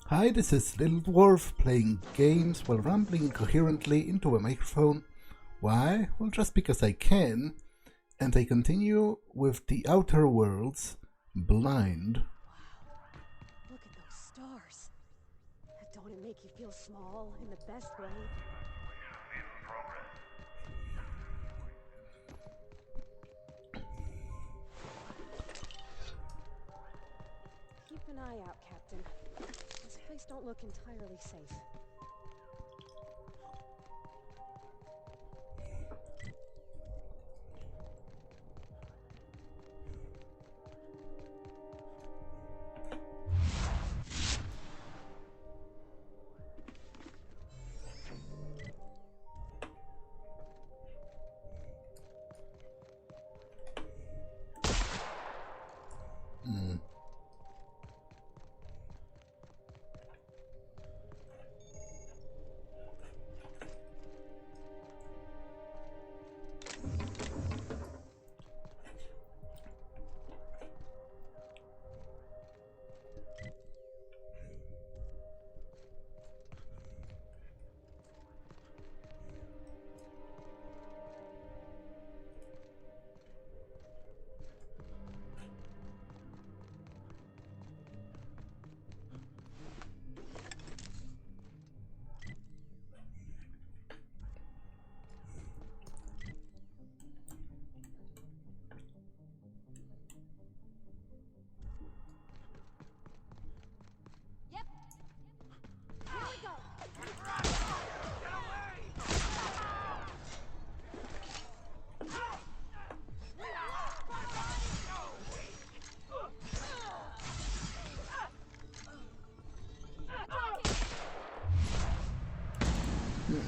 Hi, this is Little Dwarf playing games while rambling incoherently into a microphone. Why? Well, just because I can. And I continue with The Outer Worlds, Blind. Look at those stars. Don't it make you feel small in the best way? Keep an eye out, Captain. This place don't look entirely safe.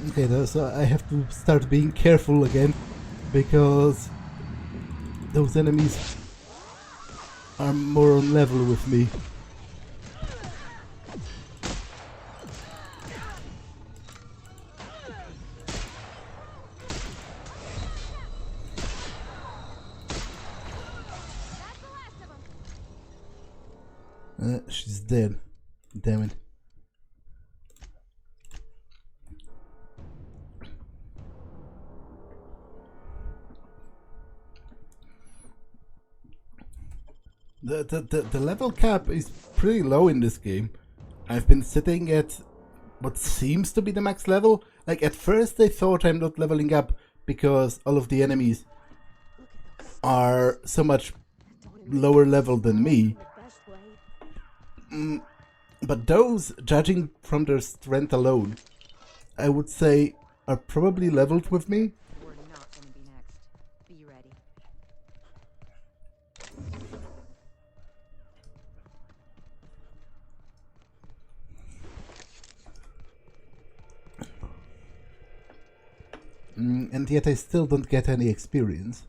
Okay, so I have to start being careful again, because those enemies are more on level with me. She's dead. Damn it. The level cap is pretty low in this game. I've been sitting at what seems to be the max level. Like, at first I thought I'm not leveling up because all of the enemies are so much lower level than me. But those, judging from their strength alone, I would say are probably leveled with me. We're not gonna be next. Be ready. And yet I still don't get any experience.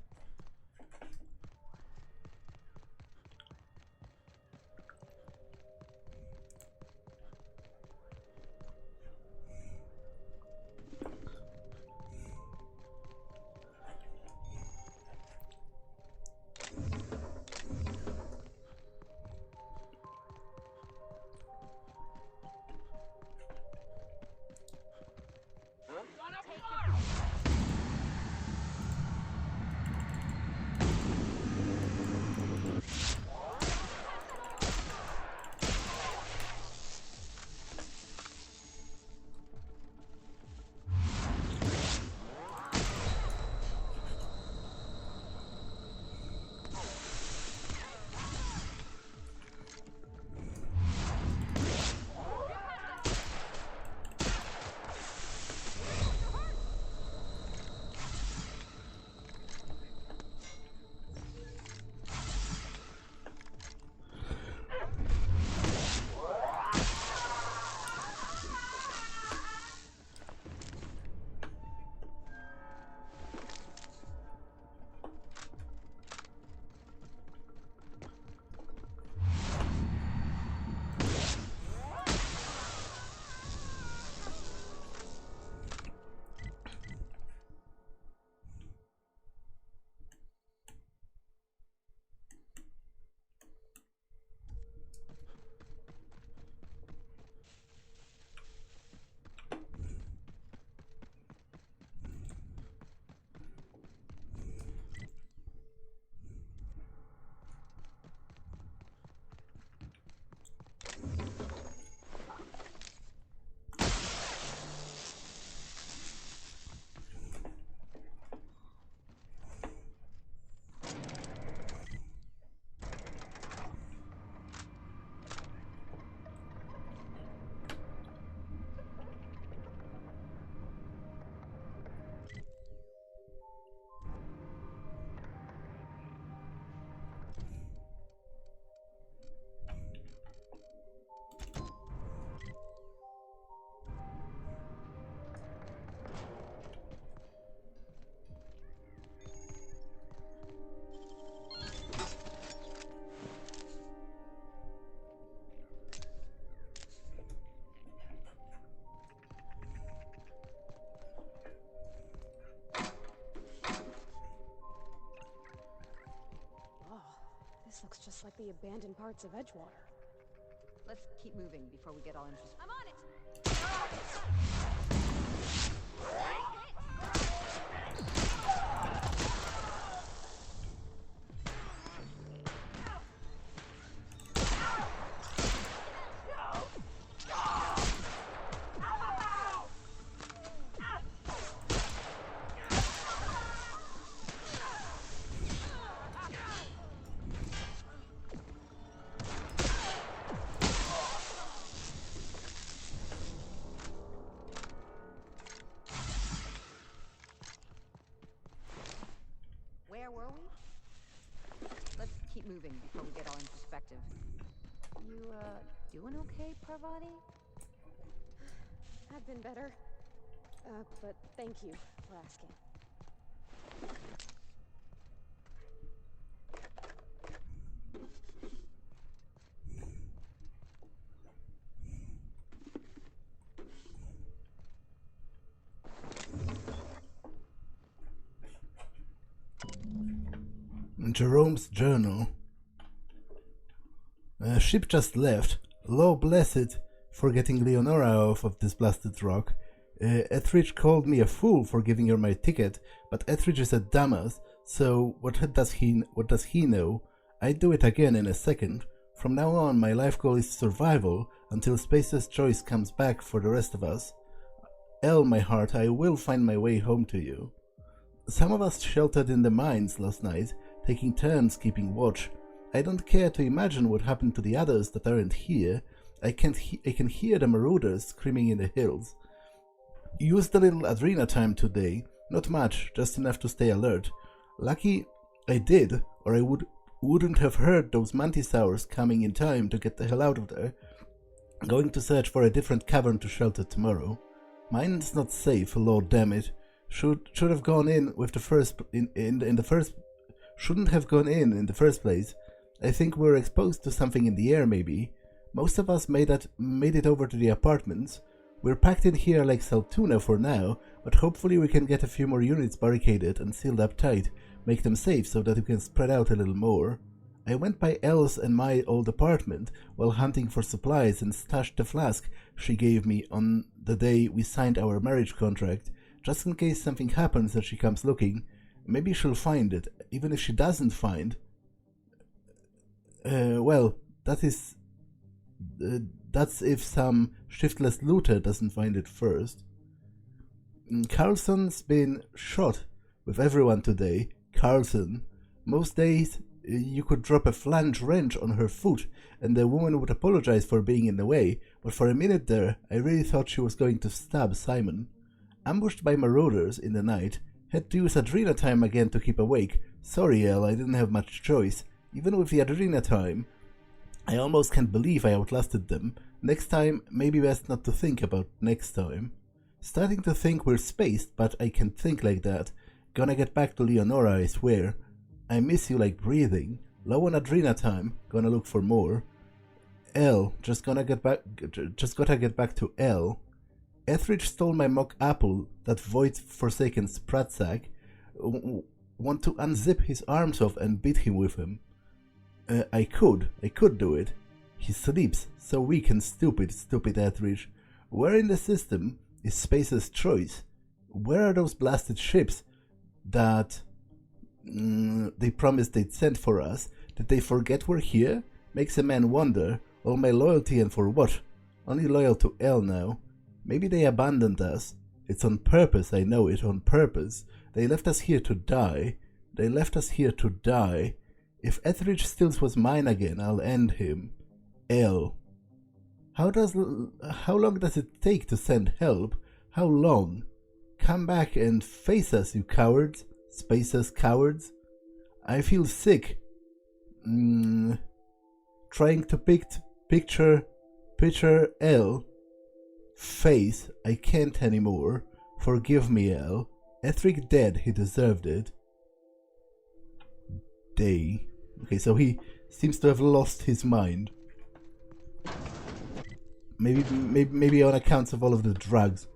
like the abandoned parts of Edgewater. Let's keep moving before we get all interested. I'm on it! Where were we? Let's keep moving before we get all in perspective. You, doing okay, Parvati? I've been better. But thank you for asking. Jerome's journal. Ship just left. Law bless it for getting Leonora off of this blasted rock. Etheridge called me a fool for giving her my ticket, but Etheridge is a dumbass, so what does he know? I'd do it again in a second. From now on, my life goal is survival until Space's choice comes back for the rest of us. Elle, my heart, I will find my way home to you. Some of us sheltered in the mines last night, taking turns keeping watch. I don't care to imagine what happened to the others that aren't here. I can hear the marauders screaming in the hills. Used a little adrena time today, not much, just enough to stay alert. Lucky I did, or I wouldn't have heard those mantisaurs coming in time to get the hell out of there. Going to search for a different cavern to shelter tomorrow. Mine's not safe, lord damn it. Should have gone in with the first shouldn't have gone in the first place. I think we were exposed to something in the air, maybe. Most of us made it over to the apartments. We're packed in here like Saltuna for now, but hopefully we can get a few more units barricaded and sealed up tight, make them safe so that we can spread out a little more. I went by Elle's and my old apartment while hunting for supplies and stashed the flask she gave me on the day we signed our marriage contract, just in case something happens and she comes looking. Maybe she'll find it, even if she doesn't find... well, that's if some shiftless looter doesn't find it first. Carlson's been shot with everyone today. Carlson. Most days you could drop a flange wrench on her foot and the woman would apologize for being in the way, but for a minute there I really thought she was going to stab Simon. Ambushed by marauders in the night, had to use adrena time again to keep awake. Sorry, Elle, I didn't have much choice. Even with the adrena time, I almost can't believe I outlasted them. Next time, maybe best not to think about next time. Starting to think we're spaced, but I can't think like that. Gonna get back to Leonora, I swear. I miss you like breathing. Low on adrena time, gonna look for more. Elle, just gotta get back to Elle. Etheridge stole my mock apple, that void-forsaken sprat sack. Want to unzip his arms off and beat him with him. I could do it. He sleeps, so weak and stupid Etheridge. Where in the system is Space's choice? Where are those blasted ships that they promised they'd send for us? Did they forget we're here? Makes a man wonder. All my loyalty and for what? Only loyal to Elle now. Maybe they abandoned us. It's on purpose, I know it, on purpose. They left us here to die. If Etheridge Stills was mine again, I'll end him. Elle. How long does it take to send help? How long? Come back and face us, you cowards. Spaces cowards. I feel sick. Trying to picture Elle. Face, I can't anymore. Forgive me, Elle. Ethric dead, he deserved it. Day. Okay, so he seems to have lost his mind. Maybe on account of all of the drugs.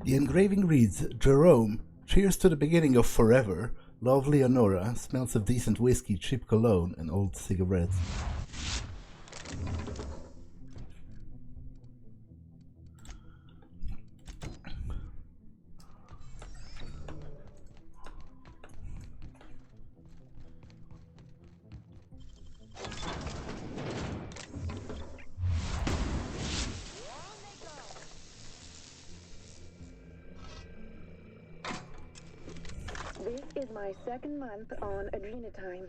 The engraving reads, Jerome, cheers to the beginning of forever. Love Leonora, smells of decent whiskey, cheap cologne, and old cigarettes. This is my second month on adrenatime.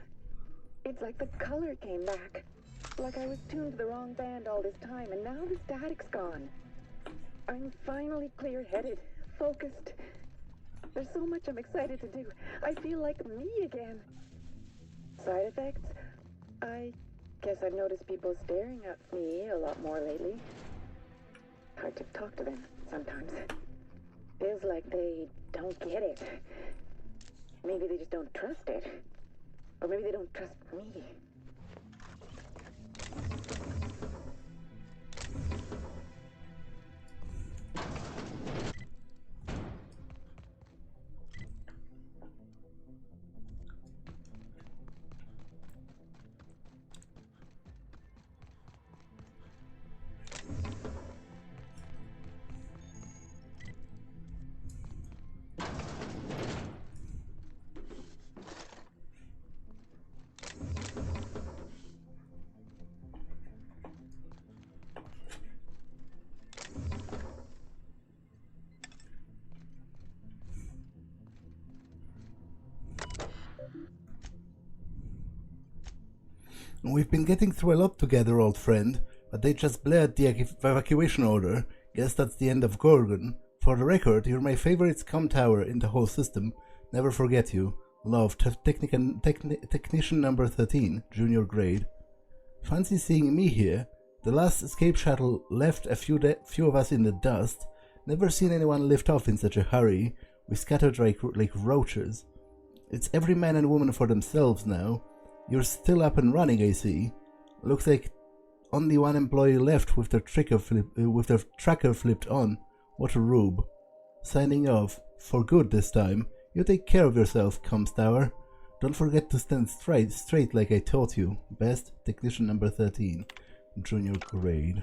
It's like the color came back. Like I was tuned to the wrong band all this time, and now the static's gone. I'm finally clear-headed, focused. There's so much I'm excited to do. I feel like me again. Side effects? I guess I've noticed people staring at me a lot more lately. Hard to talk to them sometimes. Feels like they don't get it. Maybe they just don't trust it. Or maybe they don't trust me. We've been getting through a lot together, old friend, but they just blared the evacuation order. Guess that's the end of Gorgon. For the record, you're my favorite comm tower in the whole system. Never forget you. Love, Technician number 13, junior grade. Fancy seeing me here. The last escape shuttle left a few of us in the dust. Never seen anyone lift off in such a hurry. We scattered like roaches. It's every man and woman for themselves now. You're still up and running, I see. Looks like only one employee left with their tracker flipped on. What a rube. Signing off. For good this time. You take care of yourself, Comms Tower. Don't forget to stand straight like I taught you. Best, Technician number 13. Junior grade.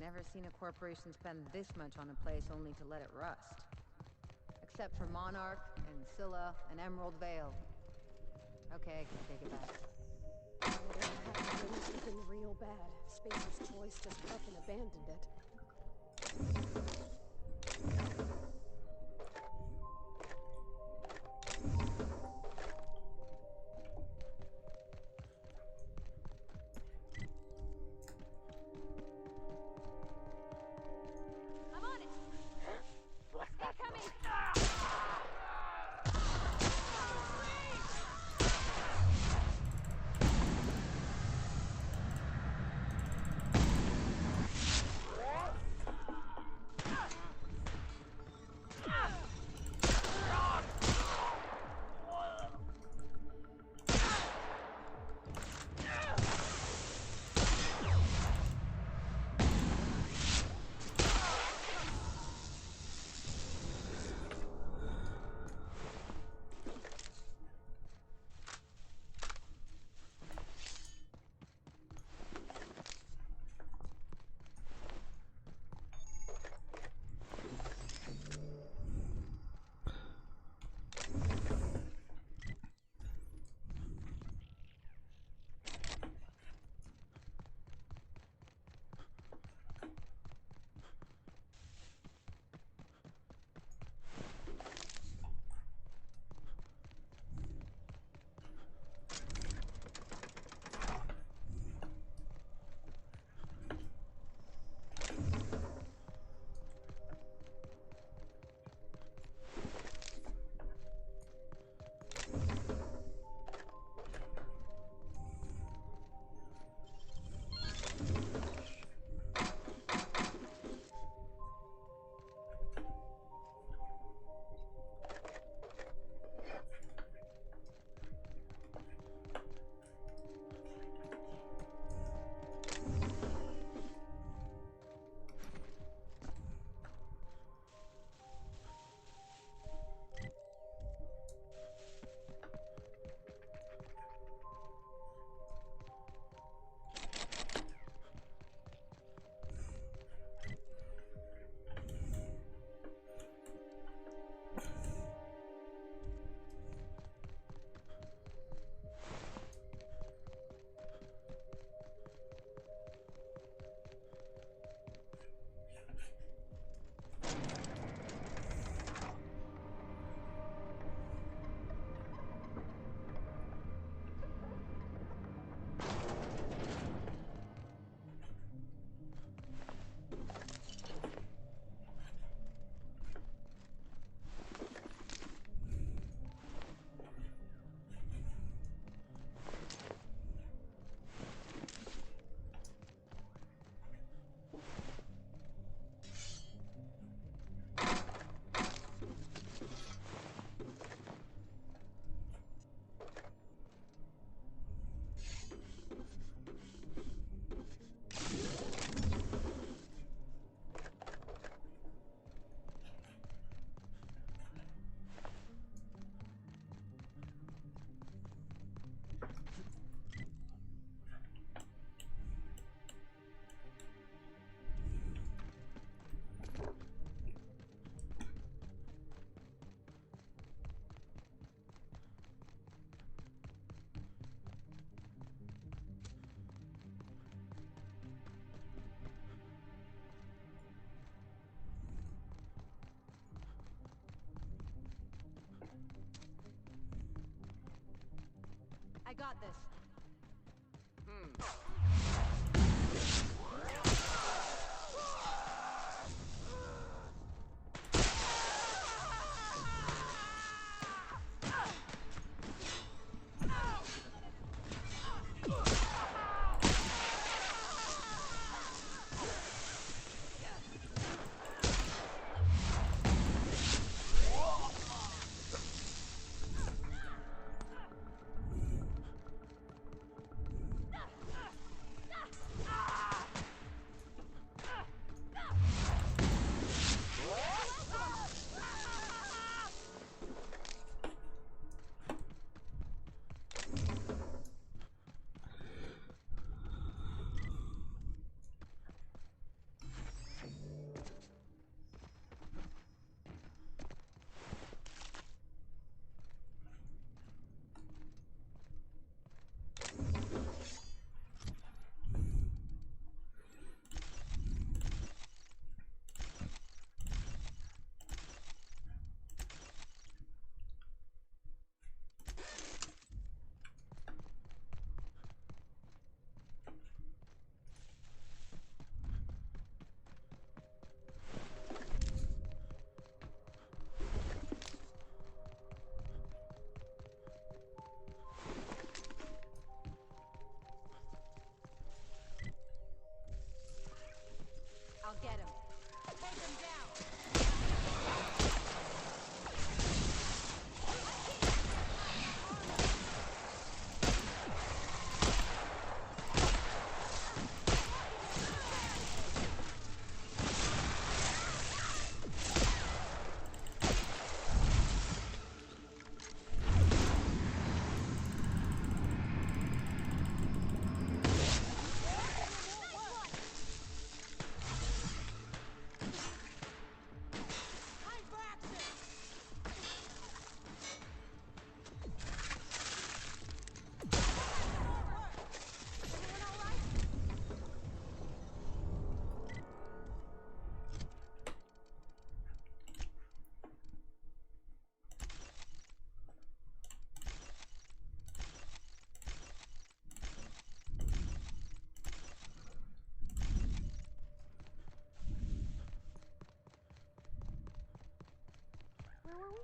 Never seen a corporation spend this much on a place only to let it rust. Except for Monarch and Scylla and Emerald Vale. Okay, I take it back. Whatever happened to this has been real bad. Spacer's Choice just up and abandoned it. I got this. I'll get him. Take him down. Time for action. Everyone all right? Where were we?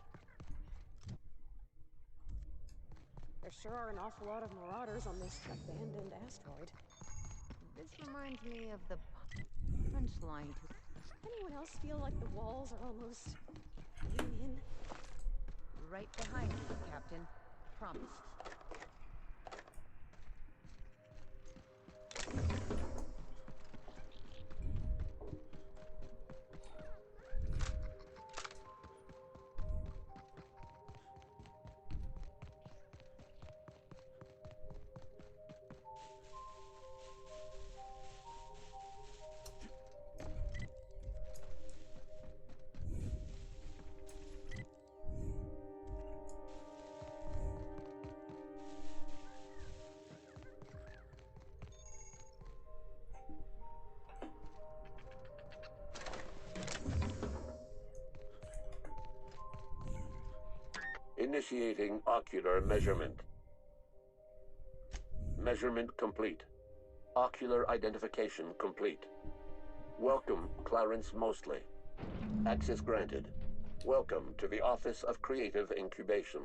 There sure are an awful lot of marauders on this abandoned asteroid. This reminds me of the punchline to Anyone else feel like the walls are almost caving in? right behind you, Captain. Promise. Initiating ocular measurement. Measurement complete. Ocular identification complete. Welcome, Clarence Mostly. Access granted. Welcome to the Office of Creative Incubation.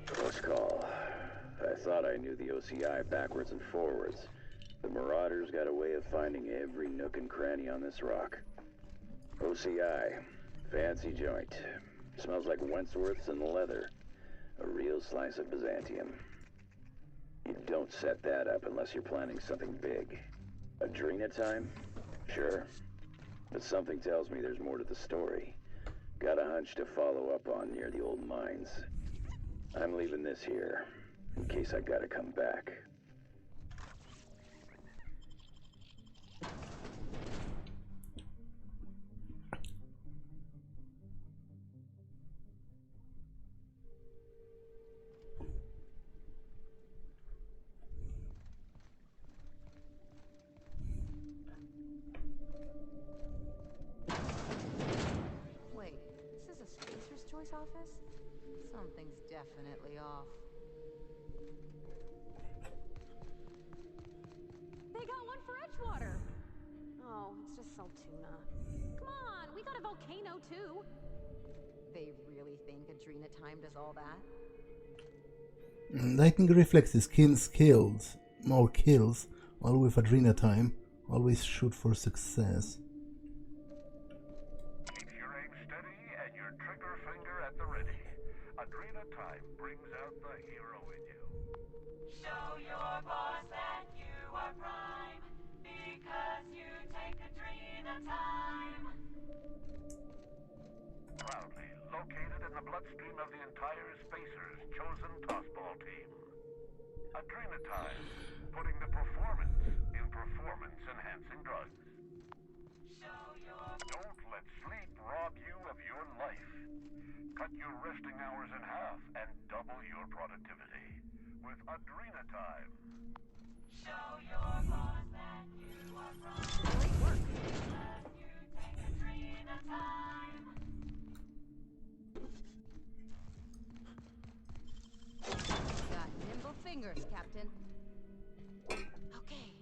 Close call. I thought I knew the OCI backwards and forwards. The Marauders got a way of finding every nook and cranny on this rock. OCI. Fancy joint. Smells like Wentworth's and leather. A real slice of Byzantium. You don't set that up unless you're planning something big. Adrena time? Sure. But something tells me there's more to the story. Got a hunch to follow up on near the old mines. I'm leaving this here, in case I gotta come back. Something's definitely off. They got one for Edgewater. Oh, it's just Saltuna. Come on, we got a volcano too. They really think Adrena Time does all that? Lightning Reflex is skills, more kills, all with Adrena Time. Always shoot for success. Keep your aim steady and your trigger finger at the ready. Adrena Time brings out the hero in you. Show your boss that you are prime, because you take Adrena Time. Proudly located in the bloodstream of the entire Spacer's chosen tossball team. Adrena Time, putting the performance in performance-enhancing drugs. Show your Don't let sleep rob you of your life. Cut your resting hours in half and double your productivity with Adrena Time. show your boss that you are prime. Great work. Because you take Adrena Time. Got nimble fingers, Captain. Okay.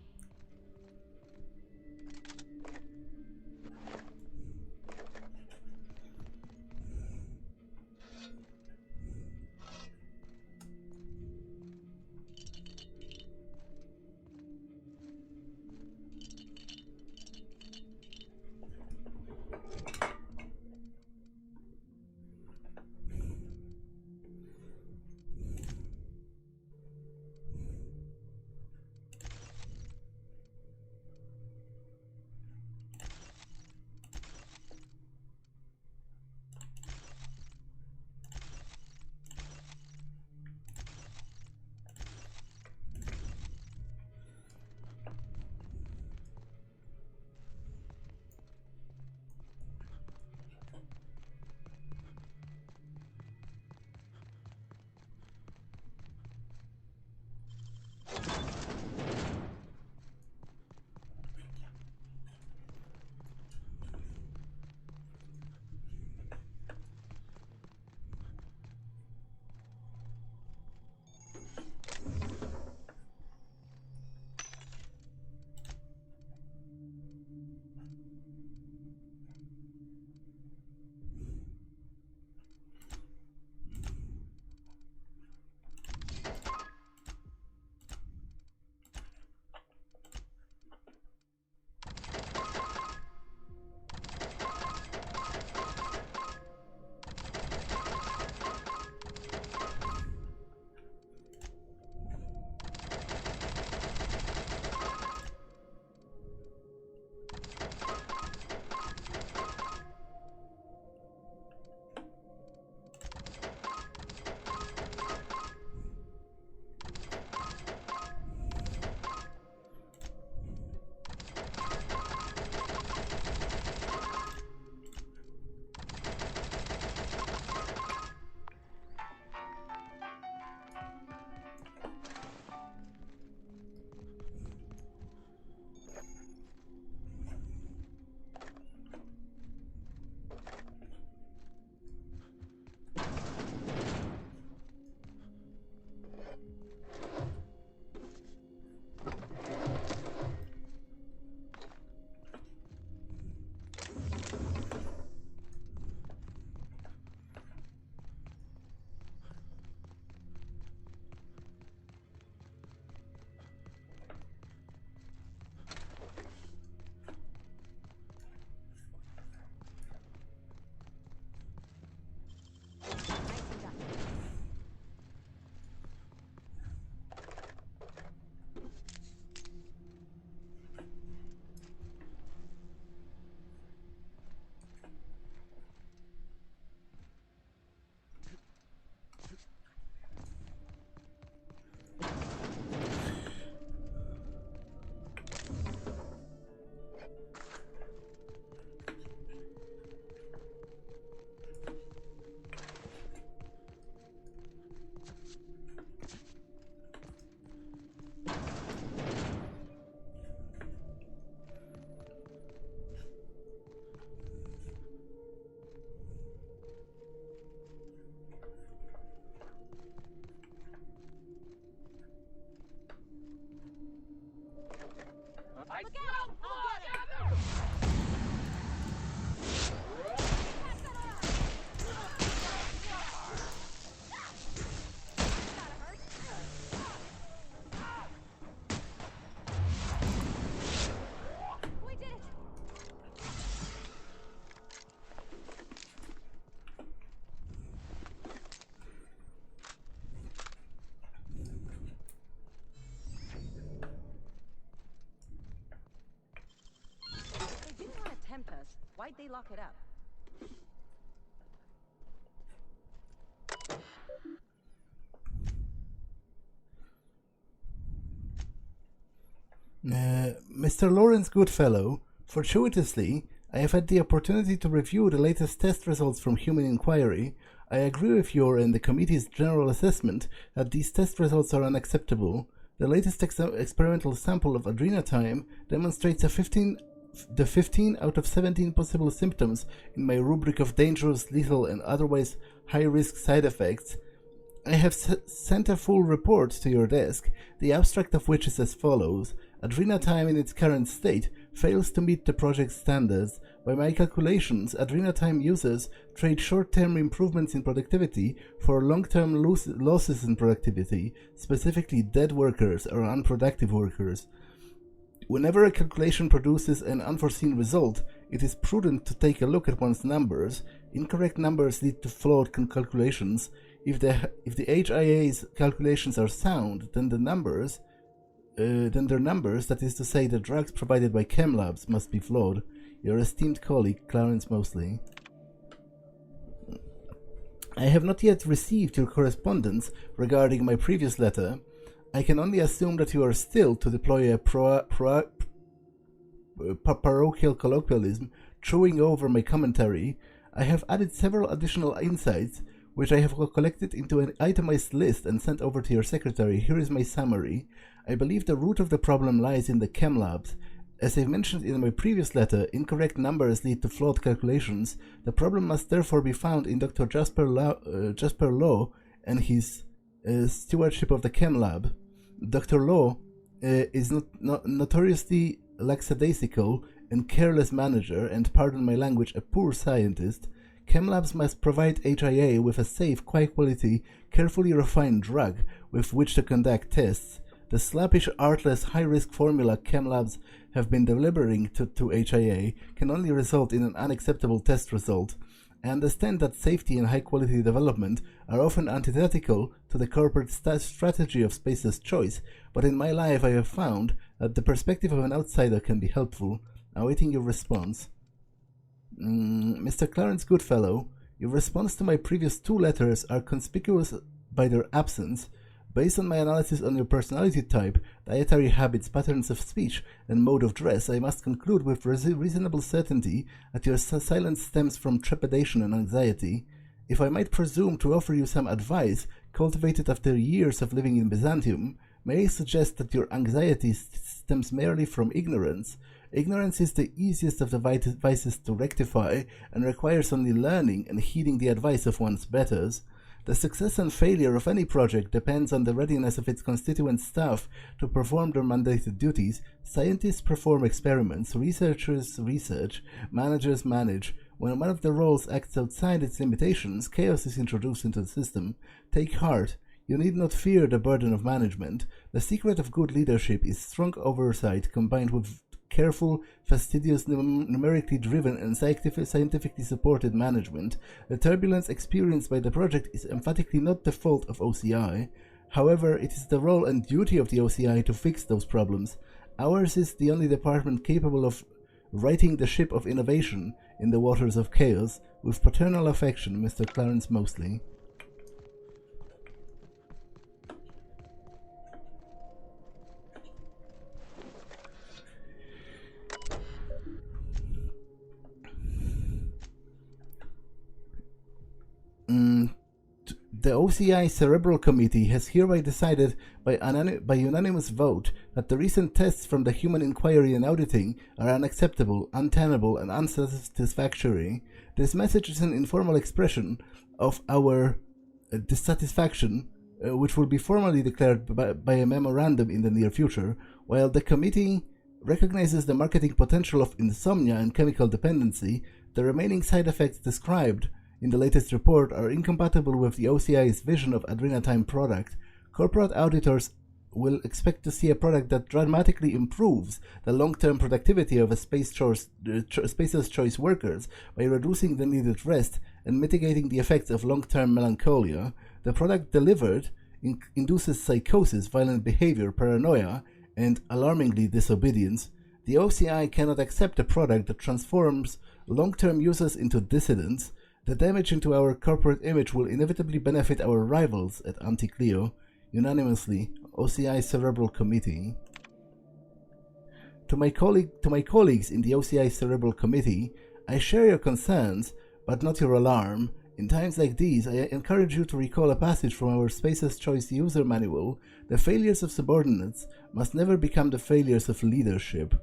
Look out! I'll get it! We did it! If they didn't want to tempt us, why'd they lock it up? Mr. Lawrence Goodfellow, fortuitously, I have had the opportunity to review the latest test results from Human Inquiry. I agree with your and the committee's general assessment that these test results are unacceptable. The latest experimental sample of adrenatime demonstrates the 15 out of 17 possible symptoms in my rubric of dangerous, lethal, and otherwise high-risk side effects. I have sent a full report to your desk, the abstract of which is as follows. Adrenatime in its current state fails to meet the project's standards. By my calculations, adrenatime users trade short-term improvements in productivity for long-term losses in productivity, specifically dead workers or unproductive workers. Whenever a calculation produces an unforeseen result, it is prudent to take a look at one's numbers. Incorrect numbers lead to flawed calculations. If the HIA's calculations are sound, then their numbers, that is to say, the drugs provided by chem labs, must be flawed. Your esteemed colleague, Clarence Mosley. I have not yet received your correspondence regarding my previous letter. I can only assume that you are still, to deploy a parochial colloquialism, chewing over my commentary. I have added several additional insights, which I have collected into an itemized list and sent over to your secretary. Here is my summary. I believe the root of the problem lies in the chem labs. As I mentioned in my previous letter, incorrect numbers lead to flawed calculations. The problem must therefore be found in Dr. Jasper Law and his stewardship of the chem lab. Dr. Law is notoriously lackadaisical and careless manager, and pardon my language, a poor scientist. Chem labs must provide HIA with a safe, high-quality, carefully refined drug with which to conduct tests. The slappish, artless, high-risk formula chem labs have been delivering to HIA can only result in an unacceptable test result. I understand that safety and high-quality development are often antithetical to the corporate strategy of Space's choice, but in my life I have found that the perspective of an outsider can be helpful. Awaiting your response. Mr. Clarence Goodfellow, your response to my previous two letters are conspicuous by their absence. Based on my analysis on your personality type, dietary habits, patterns of speech, and mode of dress, I must conclude with reasonable certainty that your silence stems from trepidation and anxiety. If I might presume to offer you some advice, cultivated after years of living in Byzantium, may I suggest that your anxiety stems merely from ignorance. Ignorance is the easiest of the vices to rectify and requires only learning and heeding the advice of one's betters. The success and failure of any project depends on the readiness of its constituent staff to perform their mandated duties. Scientists perform experiments, researchers research, managers manage. When one of the roles acts outside its limitations, chaos is introduced into the system. Take heart. You need not fear the burden of management. The secret of good leadership is strong oversight combined with careful, fastidious, numerically driven, and scientifically supported management. The turbulence experienced by the project is emphatically not the fault of OCI. However, it is the role and duty of the OCI to fix those problems. Ours is the only department capable of righting the ship of innovation in the waters of chaos. With paternal affection, Mr. Clarence Mosley. The OCI Cerebral Committee has hereby decided by unanimous vote that the recent tests from the Human Inquiry and Auditing are unacceptable, untenable, and unsatisfactory. This message is an informal expression of our dissatisfaction, which will be formally declared by a memorandum in the near future. While the committee recognizes the marketing potential of insomnia and chemical dependency, the remaining side effects described in the latest report are incompatible with the OCI's vision of Adrenatime product. Corporate auditors will expect to see a product that dramatically improves the long-term productivity of a Spacer's Choice workers by reducing the needed rest and mitigating the effects of long-term melancholia. The product delivered induces psychosis, violent behavior, paranoia, and, alarmingly, disobedience. The OCI cannot accept a product that transforms long-term users into dissidents. The damage into our corporate image will inevitably benefit our rivals at Anti-Clio. Unanimously, OCI Cerebral Committee. To my colleagues in the OCI Cerebral Committee, I share your concerns, but not your alarm. In times like these, I encourage you to recall a passage from our Spacer's Choice user manual: the failures of subordinates must never become the failures of leadership.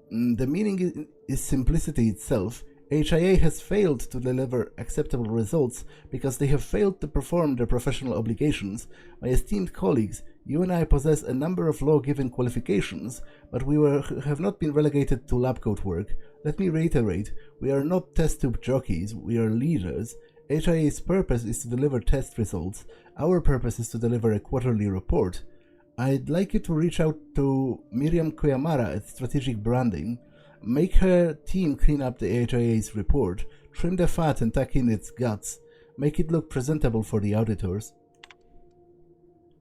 The meaning is simplicity itself. HIA has failed to deliver acceptable results because they have failed to perform their professional obligations. My esteemed colleagues, you and I possess a number of law-given qualifications, but we have not been relegated to lab coat work. Let me reiterate, we are not test tube jockeys, we are leaders. HIA's purpose is to deliver test results. Our purpose is to deliver a quarterly report. I'd like you to reach out to Miriam Kuyamara at Strategic Branding. Make her team clean up the HIA's report, trim the fat and tuck in its guts. Make it look presentable for the auditors.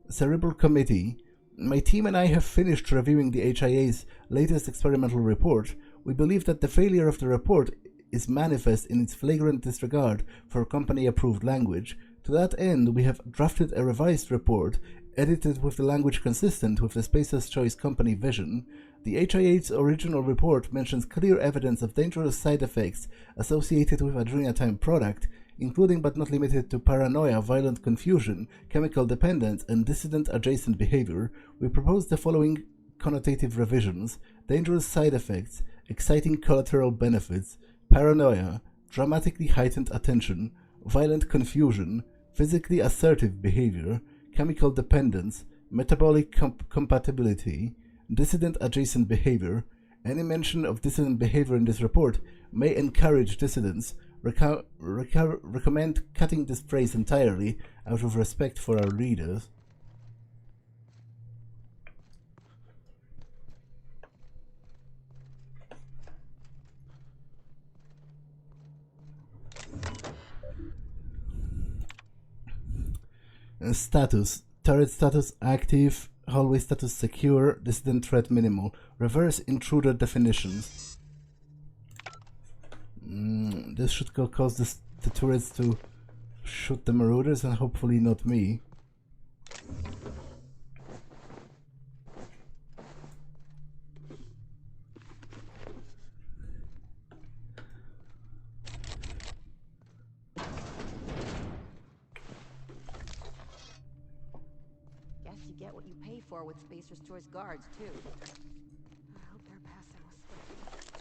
Cerebral Committee. My team and I have finished reviewing the HIA's latest experimental report. We believe that the failure of the report is manifest in its flagrant disregard for company-approved language. To that end, we have drafted a revised report, edited with the language consistent with the Spacer's Choice company vision. The HIA's original report mentions clear evidence of dangerous side effects associated with Adrenatime product, including but not limited to paranoia, violent confusion, chemical dependence, and dissident adjacent behavior. We propose the following connotative revisions: dangerous side effects, exciting collateral benefits, paranoia, dramatically heightened attention, violent confusion, physically assertive behavior, chemical dependence, metabolic compatibility, dissident adjacent behavior. Any mention of dissident behavior in this report may encourage dissidents. Recommend cutting this phrase entirely out of respect for our readers. Status: turret status active, hallway status secure, dissident threat minimal. Reverse intruder definitions. This should cause the turrets to shoot the marauders and hopefully not me. With Spacer's Choice guards, too. I hope they're passing with Swift.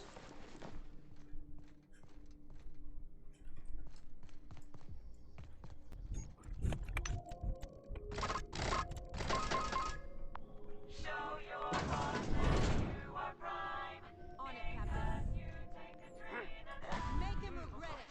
Show your boss that you are prime. On it, Captain. You take a dream and Make him regret it.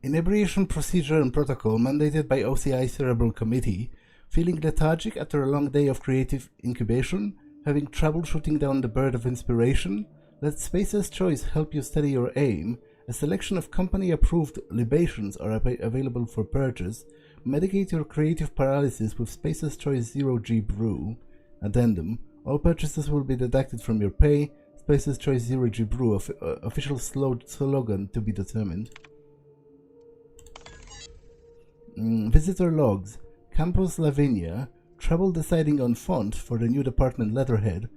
Inebriation procedure and protocol mandated by OCI Cerebral Committee. Feeling lethargic after a long day of creative incubation? Having trouble shooting down the bird of inspiration? Let Spacer's Choice help you steady your aim. A selection of company-approved libations are available for purchase. Medicate your creative paralysis with Spacer's Choice 0G Brew. Addendum. All purchases will be deducted from your pay. Space's Choice 0G Brew official slogan to be determined. Visitor logs. Campus Lavinia. Trouble deciding on font for the new department letterhead.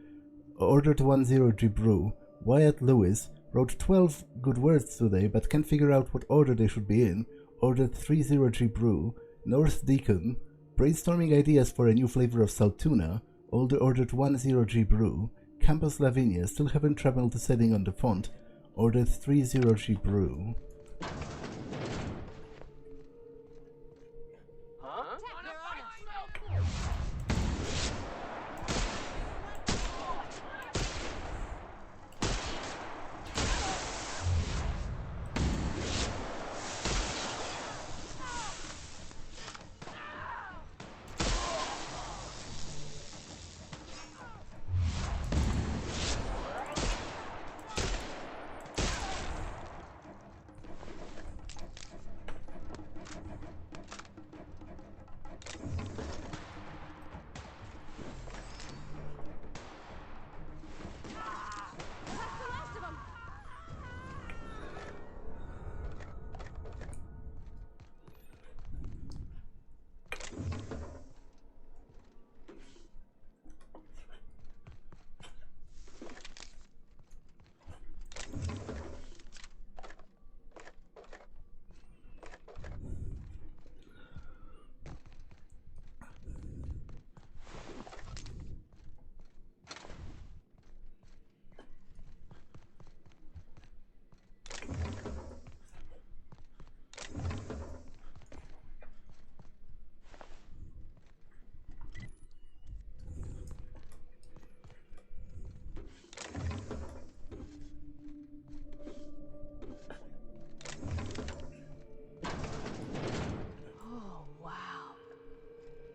Ordered 10G Brew. Wyatt Lewis. Wrote 12 good words today but can't figure out what order they should be in. Ordered 30G Brew. North Deacon. Brainstorming ideas for a new flavor of saltuna. Ordered 10G Brew. Campus Lavinia. Still having trouble deciding on the font. Ordered 30G Brew.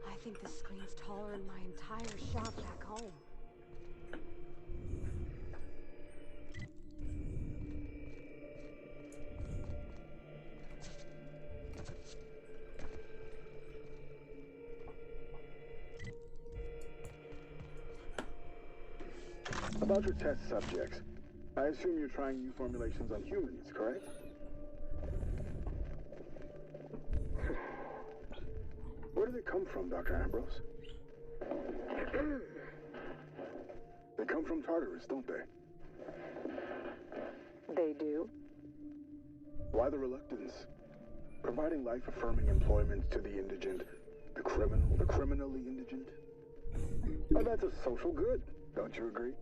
I think this screen's taller than my entire shop back home. About your test subjects, I assume you're trying new formulations on humans, correct? Where do they come from, Dr. Ambrose? They come from Tartarus, don't they? They do? Why the reluctance? Providing life-affirming employment to the indigent, the criminally indigent? Oh, that's a social good, don't you agree?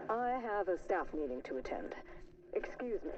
I have a staff meeting to attend. Excuse me.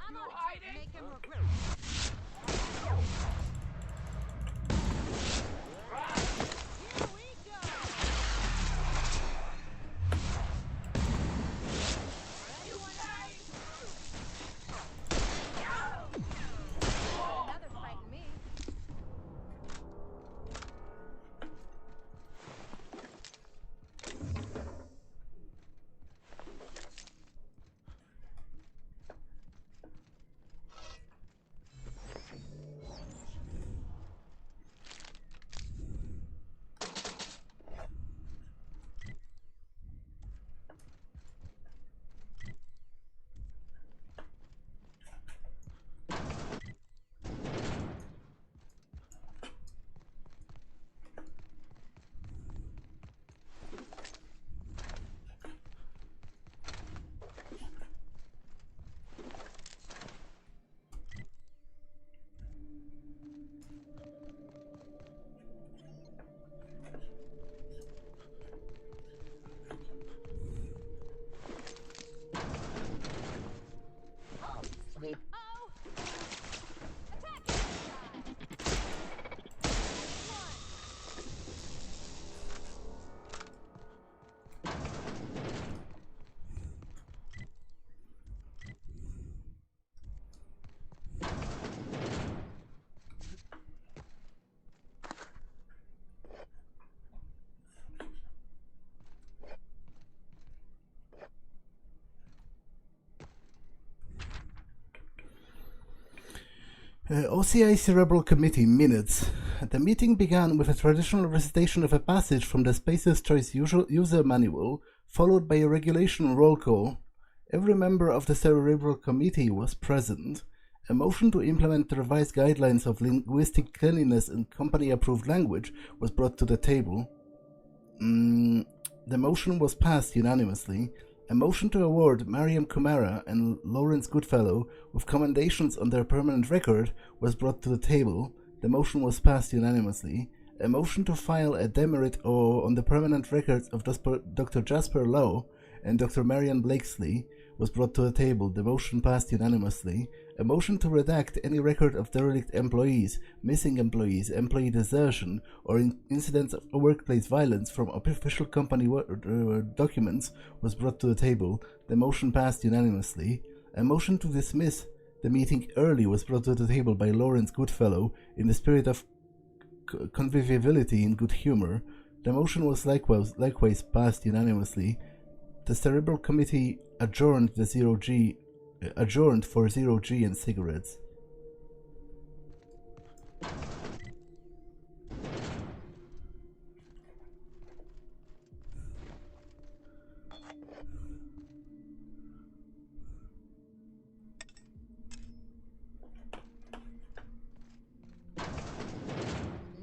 I'm You on it. hiding? Make him Here we go. Another fighting me. Oh! Attack! OCI Cerebral Committee minutes. The meeting began with a traditional recitation of a passage from the Spacer's Choice user manual, followed by a regulation roll call. Every member of the Cerebral Committee was present. A motion to implement the revised guidelines of linguistic cleanliness in company-approved language was brought to the table. The motion was passed unanimously. A motion to award Mariam Kumara and Lawrence Goodfellow with commendations on their permanent record was brought to the table. The motion was passed unanimously. A motion to file a demerit on the permanent records of Dr. Jasper Lowe and Dr. Marian Blakesley was brought to the table. The motion passed unanimously. A motion to redact any record of derelict employees, missing employees, employee desertion, or incidents of workplace violence from official company documents was brought to the table. The motion passed unanimously. A motion to dismiss the meeting early was brought to the table by Lawrence Goodfellow in the spirit of conviviality and good humor. The motion was likewise passed unanimously. The Cerebral Committee adjourned for 0G and cigarettes.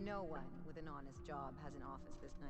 No one with an honest job has an office this nice.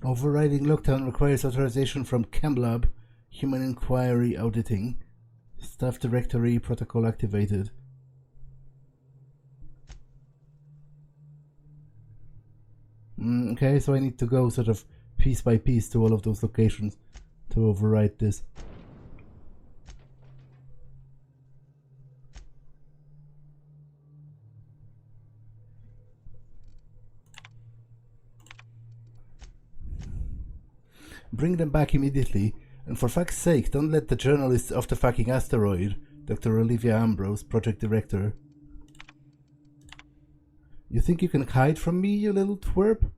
Overriding lockdown requires authorization from ChemLab. Human Inquiry Auditing. Staff Directory Protocol activated. Okay, so I need to go sort of piece by piece to all of those locations to override this. Bring them back immediately, and for fuck's sake, don't let the journalists off the fucking asteroid. Dr. Olivia Ambrose, Project Director. You think you can hide from me, you little twerp?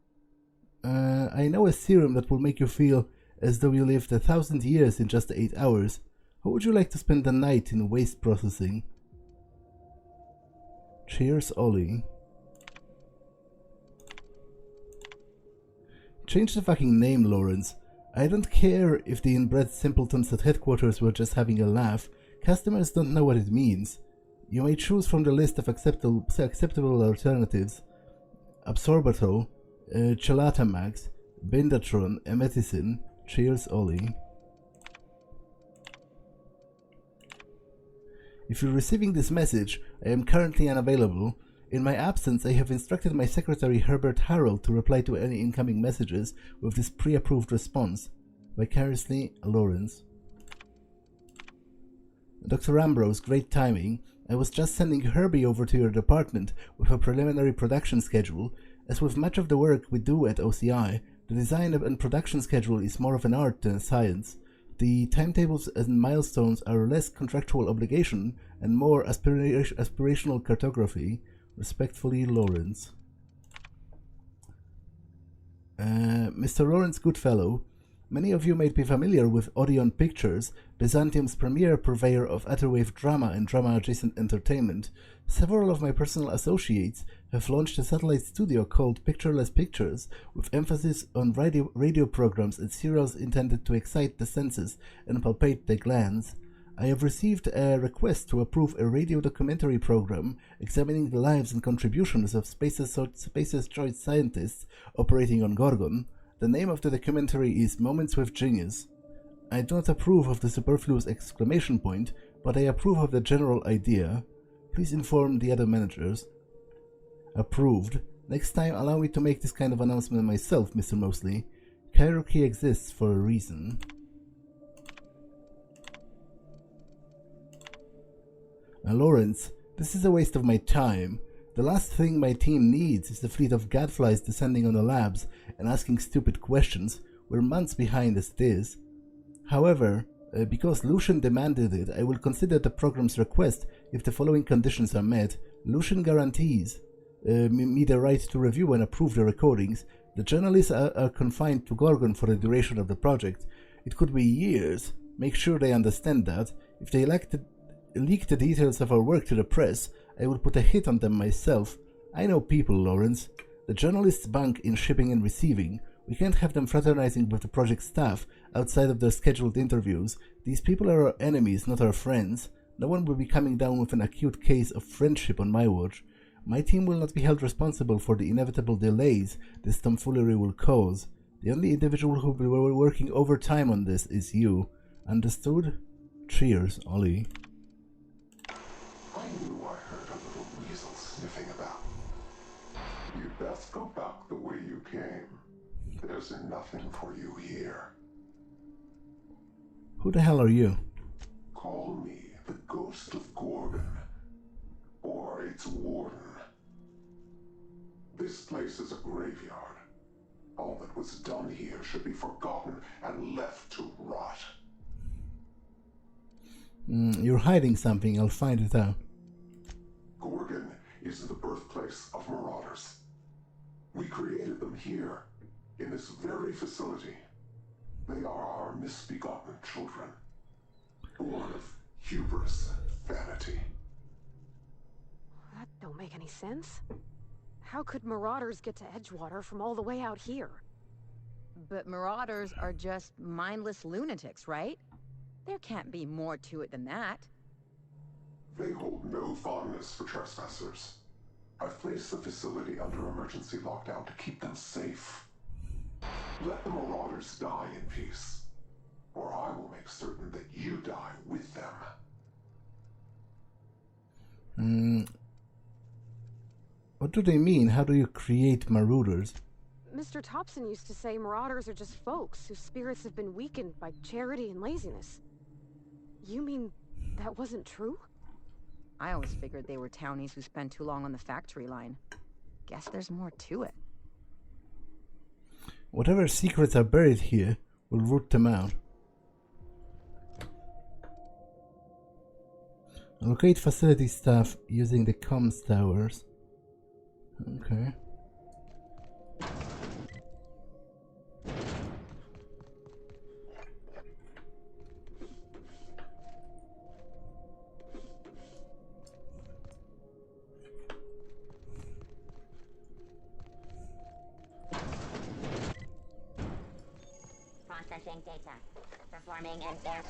I know a serum that will make you feel as though you lived 1,000 years in just 8 hours. How would you like to spend the night in waste processing? Cheers, Ollie. Change the fucking name, Lawrence. I don't care if the inbred simpletons at headquarters were just having a laugh. Customers don't know what it means. You may choose from the list of acceptable alternatives. Absorbatol, Chelata-Max, Bindatron, Emeticin. Cheers, Ollie. If you're receiving this message, I am currently unavailable. In my absence, I have instructed my secretary Herbert Harold to reply to any incoming messages with this pre-approved response. Vicariously, Lawrence. Dr. Ambrose, great timing. I was just sending Herbie over to your department with a preliminary production schedule. As with much of the work we do at OCI, the design and production schedule is more of an art than a science. The timetables and milestones are less contractual obligation and more aspirational cartography. Respectfully, Lawrence. Mr. Lawrence Goodfellow, many of you may be familiar with Odeon Pictures, Byzantium's premier purveyor of atterwave drama and drama-adjacent entertainment. Several of my personal associates have launched a satellite studio called Pictureless Pictures, with emphasis on radio programs and serials intended to excite the senses and palpate the glands. I have received a request to approve a radio documentary program examining the lives and contributions of Space's choice scientists operating on Gorgon. The name of the documentary is Moments with Genius. I do not approve of the superfluous exclamation point, but I approve of the general idea. Please inform the other managers. Approved. Next time, allow me to make this kind of announcement myself, Mr. Mosley. Hierarchy exists for a reason. Lawrence, this is a waste of my time. The last thing my team needs is the fleet of gadflies descending on the labs and asking stupid questions. We're months behind as it is. However, because Lucian demanded it, I will consider the program's request if the following conditions are met. Lucian guarantees me the right to review and approve the recordings. The journalists are confined to Gorgon for the duration of the project. It could be years. Make sure they understand that. If they leak the details of our work to the press, I will put a hit on them myself. I know people, Lawrence. The journalists bank in shipping and receiving. We can't have them fraternizing with the project staff outside of their scheduled interviews. These people are our enemies, not our friends. No one will be coming down with an acute case of friendship on my watch. My team will not be held responsible for the inevitable delays this tomfoolery will cause. The only individual who will be working overtime on this is you. Understood? Cheers, Ollie. I knew I heard a little weasel sniffing about. You'd best go back the way you came. There's nothing for you here. Who the hell are you? Call me the Ghost of Gorgon, or its warden. This place is a graveyard. All that was done here should be forgotten and left to rot. You're hiding something, I'll find it out. Gorgon is the birthplace of marauders. We created them here, in this very facility. They are our misbegotten children, born of hubris and vanity. That don't make any sense. How could marauders get to Edgewater from all the way out here? But marauders are just mindless lunatics, right? There can't be more to it than that. They hold no fondness for trespassers. I've placed the facility under emergency lockdown to keep them safe. Let the marauders die in peace, or I will make certain that you die with them. What do they mean? How do you create marauders? Mr. Thompson used to say marauders are just folks whose spirits have been weakened by charity and laziness. You mean that wasn't true? I always figured they were townies who spent too long on the factory line. Guess there's more to it. Whatever secrets are buried here, we'll root them out. Locate facility staff using the comms towers. Okay. Processing data. Performing an air...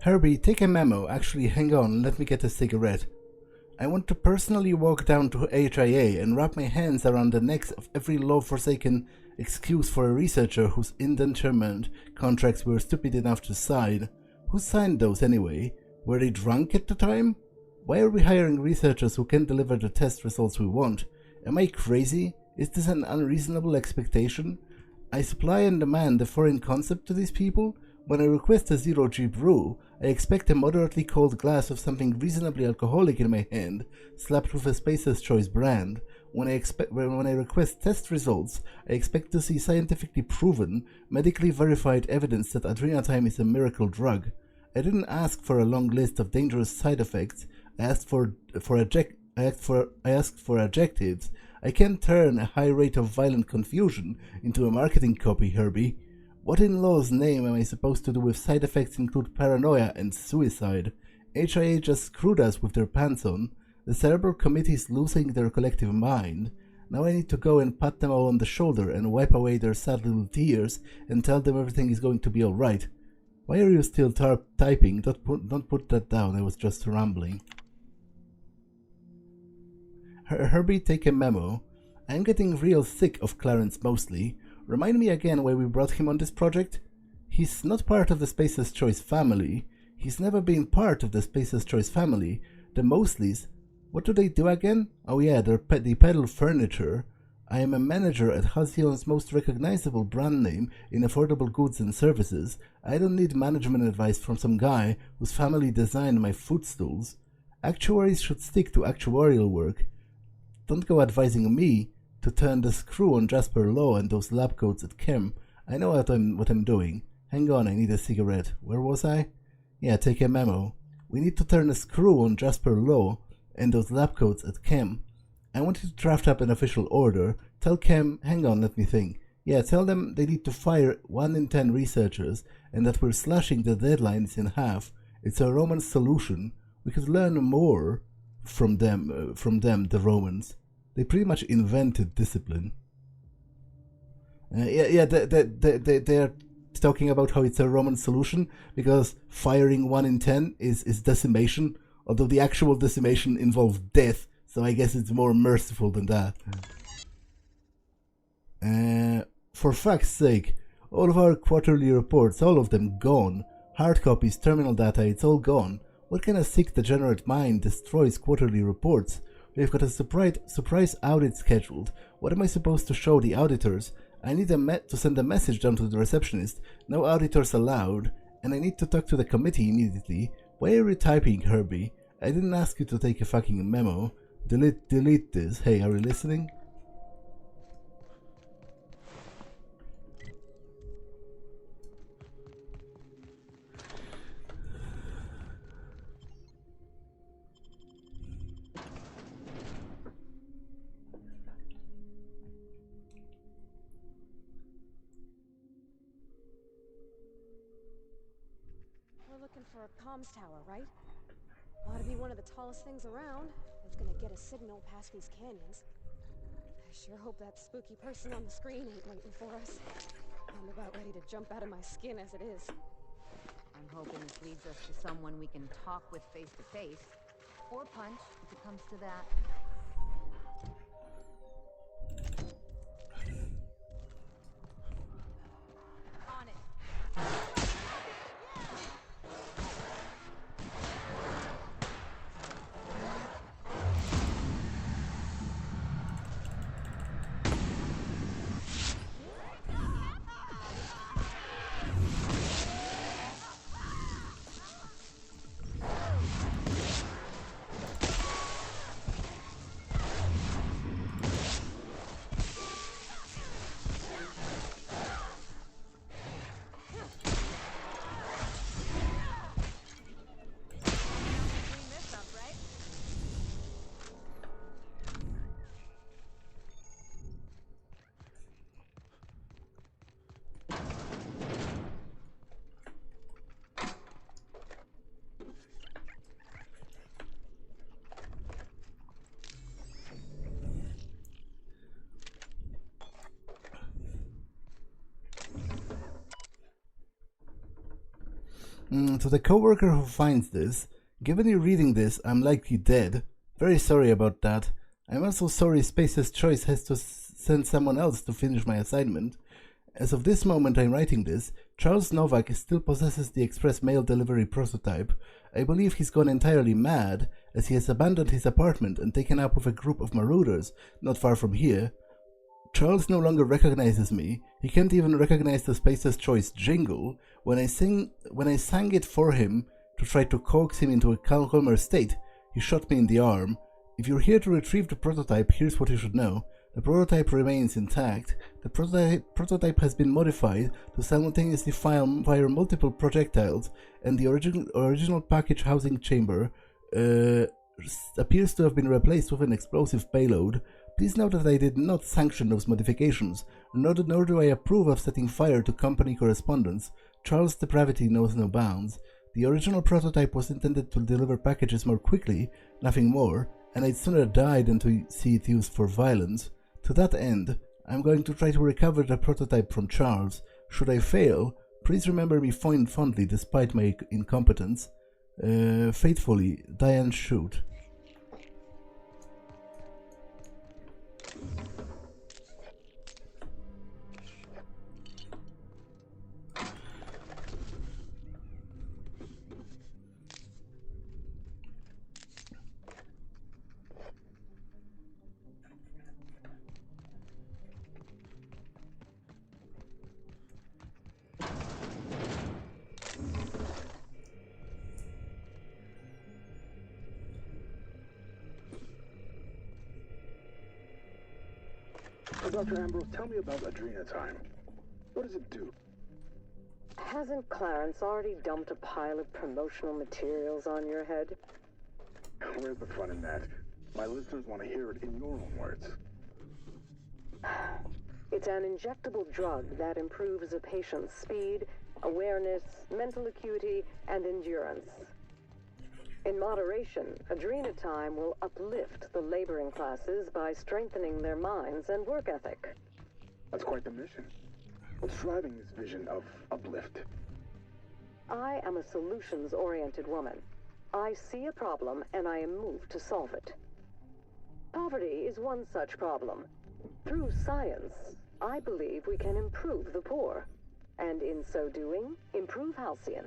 Herbie, take a memo. Actually, hang on, let me get a cigarette. I want to personally walk down to HIA and wrap my hands around the necks of every law-forsaken excuse for a researcher whose indeterminate contracts were stupid enough to sign. Who signed those anyway? Were they drunk at the time? Why are we hiring researchers who can't deliver the test results we want? Am I crazy? Is this an unreasonable expectation? I supply and demand a foreign concept to these people? When I request a zero-G brew, I expect a moderately cold glass of something reasonably alcoholic in my hand, slapped with a Spacer's Choice brand. When I request test results, I expect to see scientifically proven, medically verified evidence that adrenatime is a miracle drug. I didn't ask for a long list of dangerous side effects. I asked for adjectives. I can't turn a high rate of violent confusion into a marketing copy, Herbie. What in law's name am I supposed to do if side effects include paranoia and suicide? HIA just screwed us with their pants on. The cerebral committee's losing their collective mind. Now I need to go and pat them all on the shoulder and wipe away their sad little tears and tell them everything is going to be alright. Why are you still typing? Don't put that down, I was just rambling. Herbie, take a memo. I'm getting real sick of Clarence Mosley. Remind me again why we brought him on this project? He's not part of the Spacer's Choice family. He's never been part of the Spacer's Choice family. The Mosleys, what do they do again? Oh yeah, they peddle furniture. I am a manager at Halcyon's most recognizable brand name in affordable goods and services. I don't need management advice from some guy whose family designed my footstools. Actuaries should stick to actuarial work. Don't go advising me to turn the screw on Jasper Law and those lab coats at Chem. I know what I'm doing. Hang on, I need a cigarette. Where was I? Yeah, take a memo. We need to turn a screw on Jasper Law and those lab coats at Chem. I want you to draft up an official order. Tell Chem, hang on, let me think. Yeah, tell them they need to fire 1 in 10 researchers and that we're slashing the deadlines in half. It's a Roman solution. We could learn more from them, the Romans. They pretty much invented discipline. They're talking about how it's a Roman solution because firing 1 in 10 is decimation, although the actual decimation involved death, so I guess it's more merciful than that. For fuck's sake, all of our quarterly reports, all of them gone. Hard copies, terminal data, it's all gone. What kind of sick degenerate mind destroys quarterly reports? We've got a surprise audit scheduled. What am I supposed to show the auditors? I need to send a message down to the receptionist. No auditors allowed. And I need to talk to the committee immediately. Why are you typing, Herbie? I didn't ask you to take a fucking memo. Delete this. Hey, are you listening? For a comms tower, right? Ought to be one of the tallest things around. It's gonna get a signal past these canyons. I sure hope that spooky person on the screen ain't waiting for us. I'm about ready to jump out of my skin as it is. I'm hoping this leads us to someone we can talk with face to face. Or punch, if it comes to that. On it. To the coworker who finds this, given you reading this, I'm likely dead. Very sorry about that. I'm also sorry Space's Choice has to send someone else to finish my assignment. As of this moment I'm writing this, Charles Novak still possesses the express mail delivery prototype. I believe he's gone entirely mad, as he has abandoned his apartment and taken up with a group of marauders not far from here. Charles no longer recognizes me. He can't even recognize the Space's Choice jingle. When I sang it for him to try to coax him into a calmer state, he shot me in the arm. If you're here to retrieve the prototype, here's what you should know. The prototype remains intact. The prototype has been modified to simultaneously fire multiple projectiles, and the original package housing chamber appears to have been replaced with an explosive payload. Please note that I did not sanction those modifications, nor do I approve of setting fire to company correspondence. Charles' depravity knows no bounds. The original prototype was intended to deliver packages more quickly, nothing more, and I'd sooner die than to see it used for violence. To that end, I'm going to try to recover the prototype from Charles. Should I fail, please remember me fondly despite my incompetence. Faithfully, Diane Shute. Dr. Ambrose, tell me about Adrenatime. What does it do? Hasn't Clarence already dumped a pile of promotional materials on your head? Where's the fun in that? My listeners want to hear it in your own words. It's an injectable drug that improves a patient's speed, awareness, mental acuity, and endurance. In moderation, Adrenatime will uplift the laboring classes by strengthening their minds and work ethic. That's quite the mission. What's driving this vision of uplift? I am a solutions-oriented woman. I see a problem and I am moved to solve it. Poverty is one such problem. Through science, I believe we can improve the poor, and in so doing, improve Halcyon.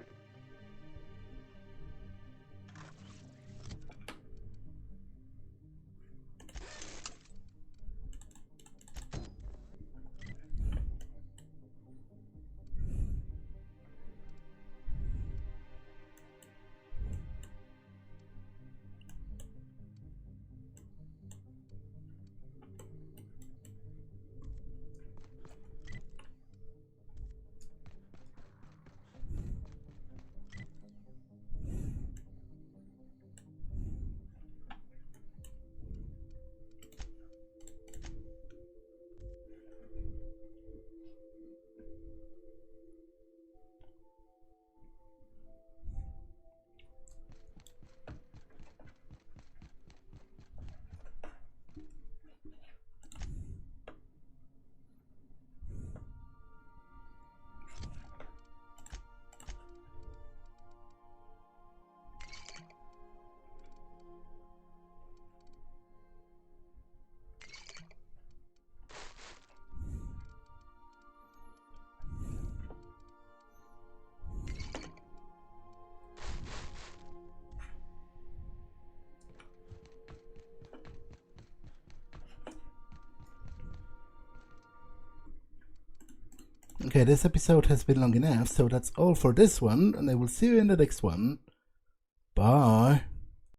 Okay, this episode has been long enough, so that's all for this one, and I will see you in the next one. Bye!